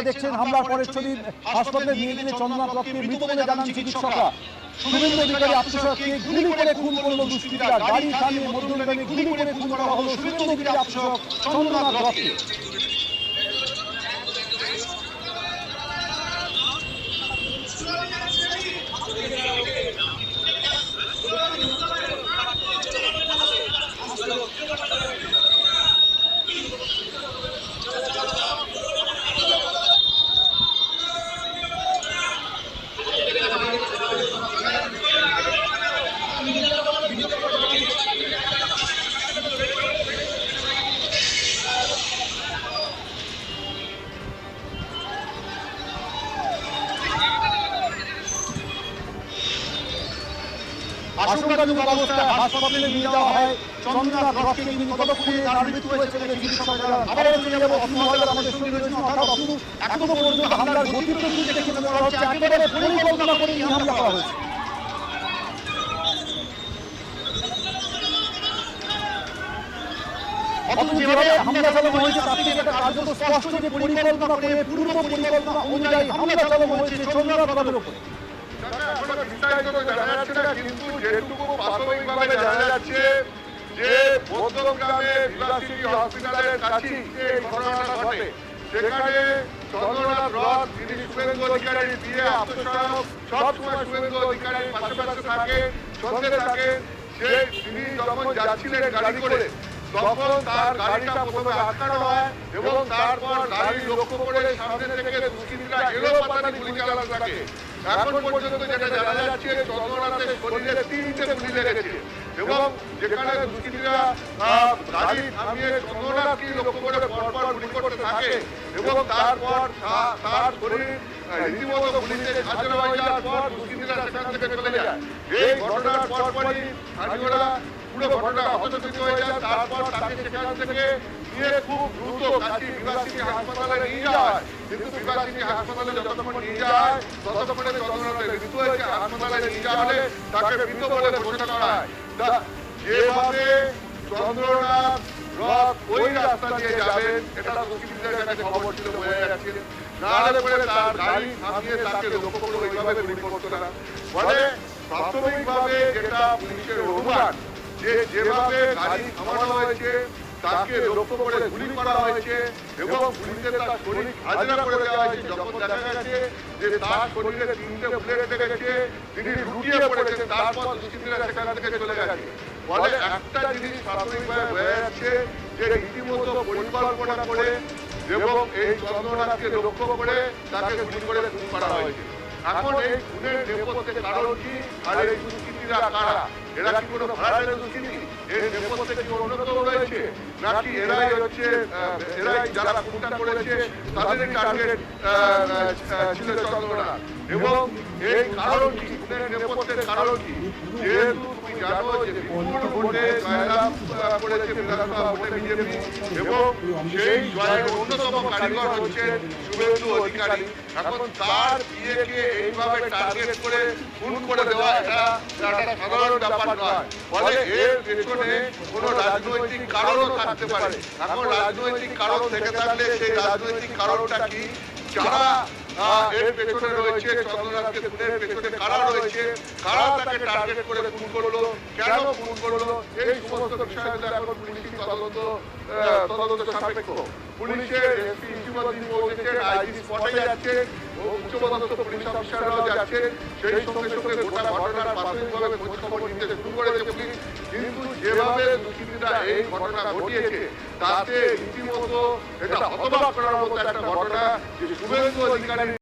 দেখছেন হামলার পরের ছবি। হাসপাতালে নিয়ে গেলে চন্দ্রনাথ রথকে মৃত বলে জানান চিকিৎসকরা। শুভেন্দু অধিকারী আত্মসহায়ককে গুলি করে খুন করল দুষ্কৃতীরা। গাড়ি থামিয়ে মধ্যমগ্রামে গুলি করে খুন করা হলো শুভেন্দু অধিকারী আত্মসহায়ক চন্দ্রনাথ রথকে। আশঙ্কাজনক অবস্থায় হাসপাতালে নিয়ে যাওয়া হয় চন্দ্রনাথ রথকে। কিন্তু ততক্ষণে তার মৃত্যু হয়েছে বলে চিকিৎসকরা। আবারও চলে যাবো অসুর হালদার আমাদের সঙ্গে রয়েছেন। অর্থাৎ অসুর, এখনো পর্যন্ত হামলার গতি প্রকৃতি দেখে মনে করা হচ্ছে একেবারে পরিকল্পনা করে এই হামলা করা হয়েছে। অথচ যেভাবে হামলা চালানো হয়েছে তার থেকে এটা কার্যত স্পষ্ট যে পরিকল্পনা করে পূর্ব পরিকল্পনা অনুযায়ী হামলা চালানো হয়েছে চন্দ্রনাথ রথের উপরে। কিন্তু যেটুকু প্রাথমিকভাবে জানা যাচ্ছে যে মধ্যমগ্রামে বিলাসিনী হসপিটালের কাছে যে ঘটনাটা ঘটে সেখানে চন্দ্রনাথ রথ যিনি শুভেন্দু অধিকারীর বিয়ে আত্মসহায়ক, সবসময় শুভেন্দু অধিকারীর পাশাপাশি থাকে, সঙ্গে থাকে। তিনি যখন যাচ্ছিলেন গাড়ি করে তখন তার গাড়িটা প্রথমে আটকানো হয় এবং তারপর গাড়ি লক্ষ্য করে সামনে থেকে দুষ্কৃতীরা এলোপাতাড়ি গুলি চালানো থাকে। এখন পর্যন্ত যেটা জানা যাচ্ছে চন্দ্রনাথের শরীরে 3টে গুলি লেগেছে এবং যেখানে দুষ্কৃতীরা গাড়ি থামিয়ে চন্দ্রনাথকে লক্ষ্য করে পরপর গুলি করতে থাকে এবং তারপর তার শরীর রীতিমতো গুলিতে ঝাঁঝরা হয়ে যাওয়ার পর দুষ্কৃতীরা সেখান থেকে চলে যায়। এই ঘটনার পরপরই স্থানীয়রা পুরো ঘটনা হতচকিত হয়ে যায়। তারপর তাকে সেখান থেকে নিয়ে খুব দ্রুত কাছে বিলাসিনী হাসপাতালে নিয়ে যাওয়া হয়। কিন্তু বিলাসিনী হাসপাতালে যতক্ষণ নিয়ে যাওয়া হয় ততক্ষণে চন্দ্রনাথের মৃত্যু হয়েছে। হাসপাতালে নিয়ে যাওয়া হলে তাকে মৃত বলে ঘোষণা করা হয়। যেভাবে চন্দ্রনাথ রথ ওই রাস্তা দিয়ে যাবেন এটা দুষ্কৃতীদের কাছে খবর ছিল, বোঝা যাচ্ছে। নাহলে পরে তার গাড়ি থামিয়ে তাকে লক্ষ্য করে ওইভাবে গুলি করতো না। ফলে প্রাথমিকভাবে যেটা পুলিশের অনুমান যে যেভাবে গাড়ি থামানো হয়েছে তাকে লক্ষ্য করে গুলি করা হয়েছে এবং গুলিতে তার শরীর ঝাঁঝরা করে দেওয়া হয়েছে। যখন দেখা গেছে যে তার শরীরে 3টে বুলেট লেগেছে, তিনি লুটিয়ে পড়েছেন, তারপর দুষ্কৃতীরা সেখান থেকে চলে গেছে। ফলে একটা জিনিস প্রাথমিকভাবে বোঝা যাচ্ছে যে রীতিমতো পরিকল্পনা করে এবং এই চন্দ্রনাথকে লক্ষ্য করে তাকে গুলি করে খুন করা হয়েছে। এখন এই খুনের নেপথ্যে কারণ কি আর এই দুষ্কৃতীরা কারা? এরা কি কোনো ভাড়াটের দুষ্কৃতী? এর নেপথ্যে কি অন্য কেউ রয়েছে নাকি এরাই যারা খুনটা করেছে তাদেরই টার্গেট ছিল চন্দ্রনাথ? এবং এই কারণ কি, খুনের নেপথ্যের কারণ কি? যেহেতু তুমি জানো যে বিপুল ভোটে জয়লাভ করেছে বিধানসভা ভোটে বিজেপি এবং সেই জয়ের অন্যতম কারিগর হচ্ছেন শুভেন্দু অধিকারী। এখন তার বিয়েকে এইভাবে টার্গেট করে খুন করে দেওয়া এটা সাধারণ ব্যাপার নয়। ফলে এর পেছনে কোনো রাজনৈতিক কারণও থাকতে পারে। এখন রাজনৈতিক কারণ থেকে থাকলে সেই রাজনৈতিক কারণটা কি, যারা এর পেছনে রয়েছে, চন্দ্রনাথকে খুনের পেছনে কারা রয়েছে, কারা তাকে টার্গেট করে খুন করলো, কেন খুন করলো, এই সমস্ত বিষয়গুলো এখন পুলিশি তদন্ত সাপেক্ষ। পুলিশের এসপি ইতিমধ্যে পৌঁছেছেন, আইজি স্পটে যাচ্ছেন, উচ্চপদস্থ পুলিশ অফিসাররাও যাচ্ছেন। সেই সঙ্গে সঙ্গে গোটা ঘটনার প্রাথমিকভাবে খোঁজ খবর নিতে শুরু করেছে পুলিশ। কিন্তু যেভাবে দুষ্কৃতীরা এই ঘটনা ঘটিয়েছে তাতে রীতিমতো এটা হতবাক করার মতো একটা ঘটনা যে শুভেন্দু অধিকারী